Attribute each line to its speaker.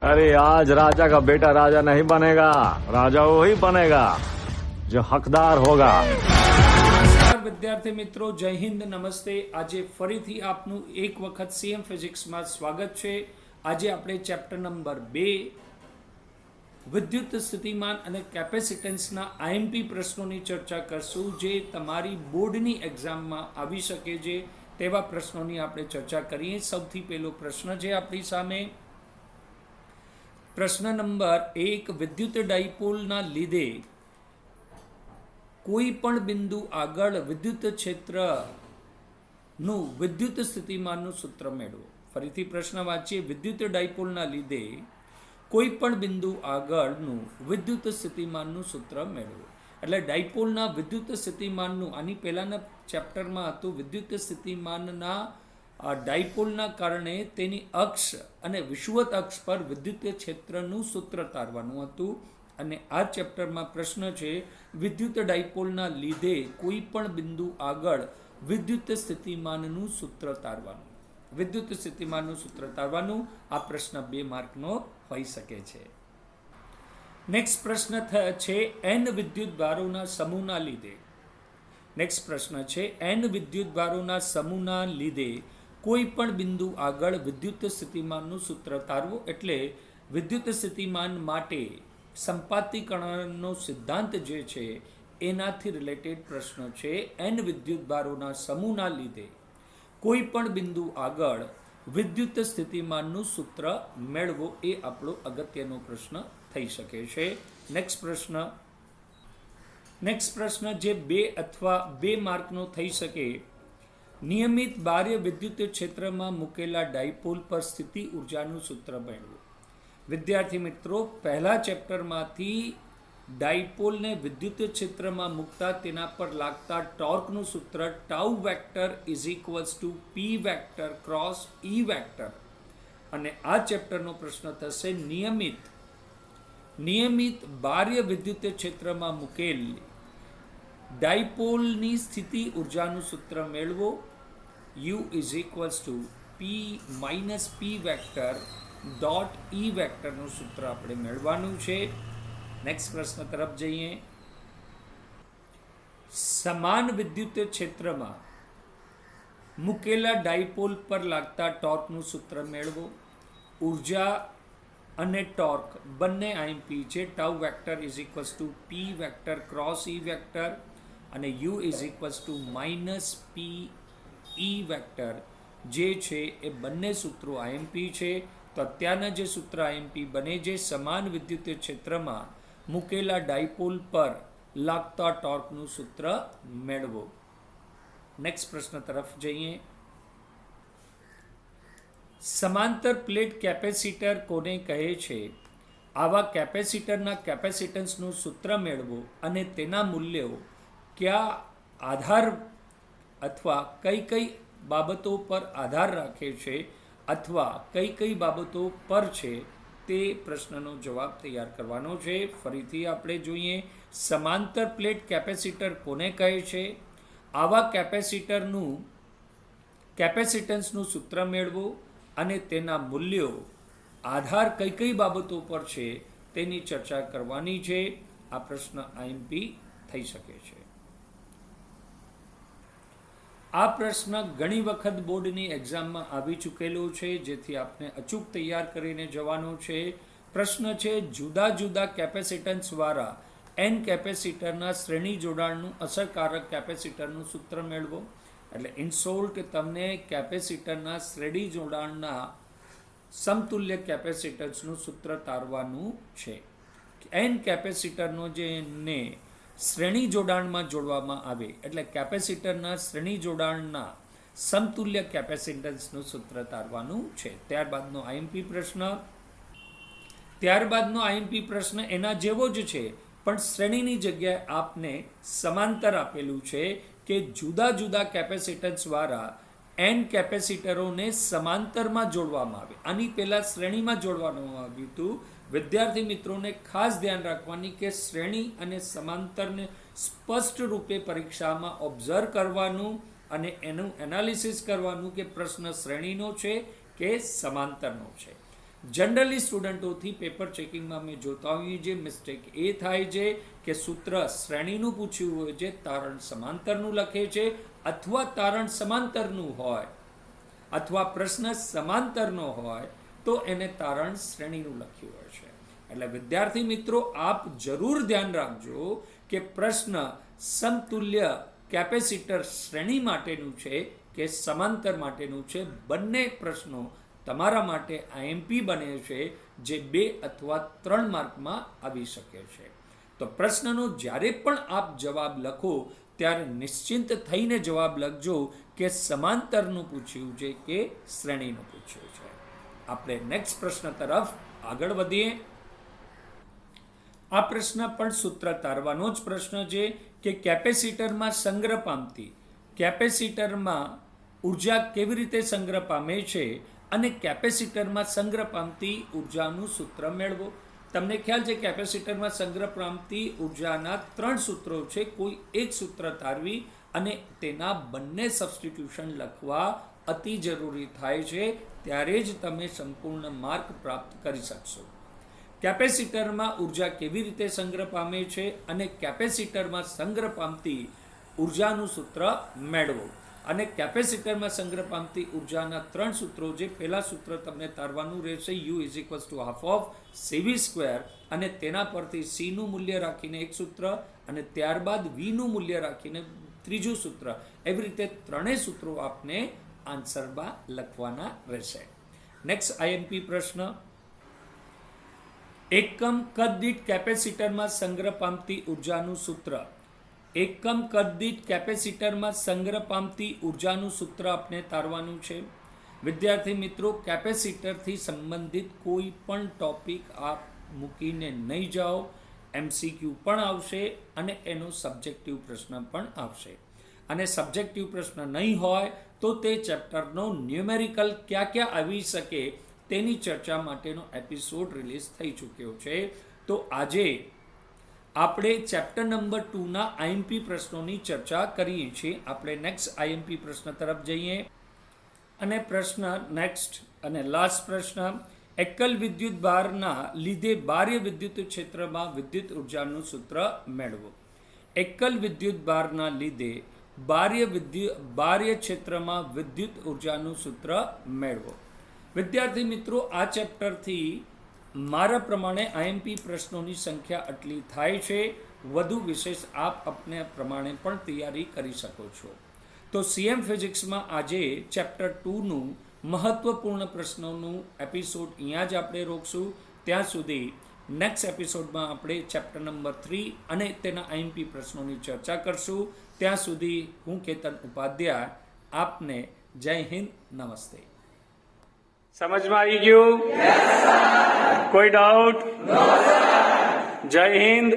Speaker 1: अरे आज राजा का बेटा राजा नहीं बनेगा, राजा वही बनेगा जो हकदार होगा।
Speaker 2: નમસ્કાર વિદ્યાર્થી મિત્રો, જય હિન્દ, નમસ્તે। આજે ફરીથી આપનું એક વખત સીએમ ફિઝિક્સમાં સ્વાગત છે। આજે આપણે ચેપ્ટર નંબર 2 વિદ્યુત સ્થિતિમાન અને કેપેસિટન્સના આઈએમપી પ્રશ્નોની ચર્ચા કરશું, જે તમારી બોર્ડની એક્ઝામમાં આવી શકે છે તેવા પ્રશ્નોની આપણે ચર્ચા કરીએ। સૌથી પહેલો પ્રશ્ન છે આપણી સામે, પ્રશ્ન નંબર 1, વિદ્યુત ડાયપોલના લીધે કોઈ પણ બિંદુ આગળ વિદ્યુત ક્ષેત્રનું વિદ્યુત સ્થિતિમાનનું સૂત્ર મેળવો। ફરીથી પ્રશ્ન વાંચીએ, વિદ્યુત ડાયપોલના લીધે કોઈ પણ બિંદુ આગળનું વિદ્યુત સ્થિતિમાનનું સૂત્ર મેળવો। એટલે ડાયપોલના વિદ્યુત સ્થિતિમાનનું, આની પહેલાના ચેપ્ટરમાં હતું વિદ્યુત સ્થિતિમાનના ડાયપોલના કારણે તેની અક્ષ અને વિષુવત અક્ષ પર વિદ્યુત ક્ષેત્રનું સૂત્ર તારવાનું હતું, અને આ ચેપ્ટરમાં પ્રશ્ન છે વિદ્યુત ડાયપોલના લીધે કોઈ પણ બિંદુ આગળ વિદ્યુત સ્થિતિમાનનું સૂત્ર તારવાનું। વિદ્યુત સ્થિતિમાનનું સૂત્ર તારવાનું આ પ્રશ્ન 2 માર્કનો હોઈ શકે છે। નેક્સ્ટ પ્રશ્ન છે n વિદ્યુત ભારોના સમૂહના લીધે। નેક્સ્ટ પ્રશ્ન છે n વિદ્યુત ભારોના સમૂહના લીધે કોઈ પણ બિંદુ આગળ વિદ્યુત સ્થિતિમાનનું સૂત્ર તારવું। એટલે વિદ્યુત સ્થિતિમાન માટે સંપાતીકરણનો સિદ્ધાંત જે છે એનાથી રિલેટેડ પ્રશ્ન છે। n વિદ્યુત ભારોના સમૂહના લીધે કોઈ પણ બિંદુ આગળ વિદ્યુત સ્થિતિમાનનું સૂત્ર મેળવો, એ આપણો અગત્યનો પ્રશ્ન થઈ શકે છે। નેક્સ્ટ પ્રશ્ન જે 2 અથવા 2 માર્કનો થઈ શકે, નિયમિત બાહ્ય વિદ્યુત ક્ષેત્રમાં મૂકેલા ડાયપોલ પર સ્થિતિ ઉર્જાનું સૂત્ર મેળવો। વિદ્યાર્થી મિત્રો, પહેલા ચેપ્ટરમાંથી ડાયપોલને વિદ્યુત ક્ષેત્રમાં મૂકતા તેના પર લાગતા ટોર્કનું સૂત્ર tau vector is equals to P vector cross E vector, અને આ ચેપ્ટરનો પ્રશ્ન થશે નિયમિત બાહ્ય વિદ્યુત ક્ષેત્રમાં મૂકેલ ડાયપોલની સ્થિતિ ઉર્જાનું સૂત્ર મેળવો। U is equals to P minus P vector dot E વેક્ટરનું સૂત્ર આપણે મેળવવાનું છે। નેક્સ્ટ પ્રશ્ન તરફ જઈએ, સમાન વિદ્યુત ક્ષેત્રમાં મૂકેલા ડાયપોલ પર લાગતા ટોર્કનું સૂત્ર મેળવો। ઉર્જા અને ટોર્ક બંને આઈએમપી છે। Tau vector is equals to P vector cross E vector, અને U is equals to minus P E vector જે છે એ બંને સૂત્રો આઈએમપી છે। તો અત્યારના જે સૂત્ર આઈએમપી બને, જે સમાન વિદ્યુત ક્ષેત્રમાં મૂકેલા ડાયપોલ પર લાગતા ટોર્કનું સૂત્ર મેળવો। નેક્સ્ટ પ્રશ્ન તરફ જઈએ, સમાંતર પ્લેટ કેપેસિટર કોને કહે છે? આવા કેપેસિટરના કેપેસિટન્સનું સૂત્ર મેળવો અને તેના મૂલ્યો કયા આધાર અથવા કઈ બાબતો પર આધાર રાખે છે અથવા કઈ બાબતો પર છે, તે પ્રશ્નનો જવાબ તૈયાર કરવાનો છે। ફરીથી આપણે જોઈએ, સમાંતર પ્લેટ કેપેસિટર કોને કહે છે? આવા કેપેસિટન્સનું સૂત્ર મેળવો અને તેના મૂલ્યો આધાર કઈ બાબતો પર છે તેની ચર્ચા કરવાની છે। આ પ્રશ્ન આઈએમપી થઈ શકે છે। આ પ્રશ્ન ઘણી વખત બોર્ડની એક્ઝામમાં આવી ચૂકેલો છે, જેથી આપને અચૂક તૈયાર કરીને જવાનો છે। પ્રશ્ન છે, જુદા જુદા કેપેસિટન્સવાળા n કેપેસિટરના શ્રેણી જોડાણનું અસરકારક કેપેસિટરનું સૂત્ર મેળવો। એટલે ઇન શોર્ટ તમને કેપેસિટરના શ્રેણી જોડાણના સમતુલ્ય કેપેસિટન્સનું સૂત્ર તારવાનું છે। n કેપેસિટરનો જેને શ્રેણી જોડાણમાં જોડવામાં આવે, એટલે કેપેસિટરના શ્રેણી જોડાણના સમતુલ્ય કેપેસિટન્સનું સૂત્ર તારવાનું છે। ત્યારબાદનો આઈએમપી પ્રશ્ન એના જેવો જ છે, પણ શ્રેણીની જગ્યાએ આપને સમાંતર આપેલું છે કે જુદા જુદા કેપેસિટન્સવાળા n કેપેસિટરોને સમાંતરમાં જોડવામાં આવે। આની પહેલા શ્રેણીમાં જોડવાનું આવ્યું હતું। વિદ્યાર્થી મિત્રોને ખાસ ધ્યાન રાખવાની કે શ્રેણી અને સમાંતરને સ્પષ્ટ રૂપે પરીક્ષામાં ઓબ્ઝર્વ કરવાનું અને એનું એનાલિસિસ કરવાનું કે પ્રશ્ન શ્રેણીનો છે કે સમાંતરનો છે। જનરલી સ્ટુડન્ટોથી પેપર ચેકિંગમાં અમે જોતા હોઈએ જે મિસ્ટેક એ થાય છે કે સૂત્ર શ્રેણીનું પૂછ્યું હોય છે, તારણ સમાંતરનું લખે છે, અથવા તારણ સમાંતરનું હોય અથવા પ્રશ્ન સમાંતરનો હોય તો એને તારણ શ્રેણીનું લખ્યું હોય છે. એટલે વિદ્યાર્થી મિત્રો, આપ જરૂર ધ્યાન રાખજો કે પ્રશ્ન સમતુલ્ય કેપેસિટર શ્રેણી માટેનું છે કે સમાંતર માટેનું છે. બંને પ્રશ્નો તમારા માટે આઈએમપી બને છે, જે 2 અથવા 3 માર્કમાં આવી શકે છે. તો પ્રશ્નનો જ્યારે પણ આપ જવાબ લખો ત્યારે નિશ્ચિંત થઈને જવાબ લખજો કે સમાંતરનું પૂછ્યું છે કે શ્રેણીનું પૂછ્યું છે. આપણે નેક્સ્ટ પ્રશ્ન તરફ આગળ વધીએ. આ પ્રશ્ન પણ સૂત્ર તારવાનો જ પ્રશ્ન છે કે કેપેસિટરમાં સંગ્રહ પામતી કેપેસિટરમાં ઉર્જા કેવી રીતે સંગ્રહ પામે છે અને કેપેસિટરમાં સંગ્રહ પામતી ઉર્જાનું સૂત્ર મેળવો. તમને ખ્યાલ છે કેપેસિટરમાં સંગ્રહ પામતી ઉર્જાના 3 સૂત્રો છે. કોઈ એક સૂત્ર તારવી અને તેના બંને સબસ્ટિટ્યુશન લખવા અતિ જરૂરી થાય છે, ત્યારે જ તમે સંપૂર્ણ માર્ક પ્રાપ્ત કરી શકશો. કેપેસિટરમાં ઉર્જા કેવી રીતે સંગ્રહ પામે છે અને કેપેસિટરમાં સંગ્રહ પામતી ઉર્જાનું સૂત્ર મેળવો. અને કેપેસિટરમાં સંગ્રહ પામતી ઉર્જાના 3 સૂત્રો છે. પહેલા સૂત્ર તમને તારવાનું રહેશે U = ½ of CV², અને તેના પરથી C નું મૂલ્ય રાખીને એક સૂત્ર અને ત્યારબાદ V નું મૂલ્ય રાખીને ત્રીજું સૂત્ર. એવી રીતે 3 સૂત્રો આપને આન્સરમાં લખવાના રહેશે. નેક્સ્ટ આઈએમપી પ્રશ્ન. એકમ કદ દીઠ કેપેસિટરમાં સંગ્રહ પામતી ઉર્જાનું સૂત્ર. એકમ કદ દીઠ કેપેસિટરમાં સંગ્રહ પામતી ઉર્જાનું સૂત્ર આપણે તારવાનું છે. વિદ્યાર્થી મિત્રો, કેપેસિટરથી સંબંધિત કોઈ પણ ટોપિક આપ મૂકીને નહીં જાઓ. MCQ પણ આવશે અને એનો સબ્જેક્ટિવ પ્રશ્ન પણ આવશે. અને સબ્જેક્ટિવ પ્રશ્ન નહીં હોય તો તે ચેપ્ટરનો ન્યુમેરિકલ ક્યાં આવી શકે તેની ચર્ચા માટેનો એપિસોડ રિલીઝ થઈ ચૂક્યો છે. તો આજે આપણે ચેપ્ટર નંબર 2ના આઈએમપી પ્રશ્નોની ચર્ચા કરીએ છીએ. આપણે નેક્સ્ટ આઈએમપી પ્રશ્ન તરફ જઈએ. અને પ્રશ્ન નેક્સ્ટ અને લાસ્ટ પ્રશ્ન. એકલ વિદ્યુત ભારના લીધે બાહ્ય વિદ્યુત ક્ષેત્રમાં વિદ્યુત ઉર્જાનું સૂત્ર મેળવો. એકલ વિદ્યુત ભારના લીધે બાહ્ય ક્ષેત્રમાં વિદ્યુત ઉર્જાનું સૂત્ર મેળવો. વિદ્યાર્થી મિત્રો, આ ચેપ્ટરથી મારા પ્રમાણે આઈએમપી પ્રશ્નોની સંખ્યા આટલી થાય છે. વધુ વિશેષ આપ આપને પ્રમાણે પણ તૈયારી કરી શકો છો. તો CM ફિઝિક્સમાં આજે ચેપ્ટર 2નું મહત્વપૂર્ણ પ્રશ્નોનું એપિસોડ અહીંયા જ આપણે રોકશું. ત્યાં સુધી નેક્સ્ટ એપિસોડમાં આપણે ચેપ્ટર નંબર 3 અને તેના આઈએમપી પ્રશ્નોની ચર્ચા કરશું. ત્યાં સુધી હું કેતન ઉપાધ્યાય આપને જય હિન્દ, નમસ્તે. સમજમાં આવી ગયું? કોઈ ડાઉટ? જય હિન્દ.